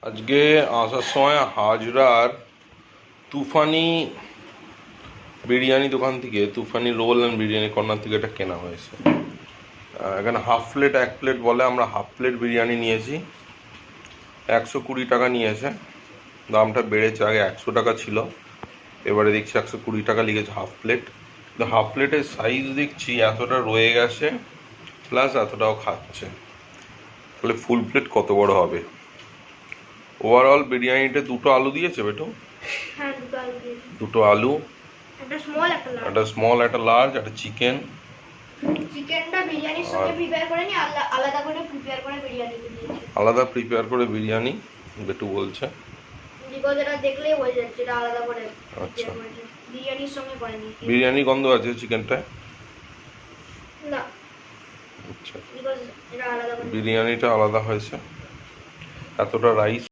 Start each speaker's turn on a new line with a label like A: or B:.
A: আজকে আসার সময় হাজরার তুফানি বিরিয়ানি দোকান থেকে, তুফানি রোল অ্যান্ড বিরিয়ানি কর্নার থেকে এটা কেনা হয়েছে। এখানে হাফ প্লেট, এক প্লেট বলে, আমরা হাফ প্লেট বিরিয়ানি নিয়েছি। 120 টাকা নিয়েছে। দামটা বেড়েছে, আগে 100 টাকা ছিল, এবারে দেখছি 120 টাকা লিখেছে হাফ প্লেট। কিন্তু হাফ প্লেটের সাইজ দেখছি এতটা রয়ে গেছে, প্লাস এতটাও খাচ্ছে, তাহলে ফুল প্লেট কত বড় হবে। ওভারঅল বিরিয়ানিতে দুটো আলু দিয়েছে বেটু।
B: হ্যাঁ, দুটো আলু দিয়েছে।
A: দুটো আলু,
B: একটা স্মল
A: একটা স্মল, একটা লার্জ, একটা চিকেন।
B: চিকেনটা বিরিয়ানির সঙ্গে প্রিপেয়ার করে নি, আলাদা করে প্রিপেয়ার করে বিরিয়ানিতে দিয়েছে।
A: আলাদা প্রিপেয়ার করে বিরিয়ানি বেটু বলছে।
B: বিকজ এটা দেখলেই বোঝা যাচ্ছে এটা আলাদা করে
A: আচ্ছা,
B: বিরিয়ানির সঙ্গে করেনি।
A: বিরিয়ানি গন্ধ আছে চিকেনটায়?
B: না,
A: আচ্ছা,
B: বিকজ এটা আলাদা করে
A: বিরিয়ানিটা আলাদা হয়েছে। এতটা রাইস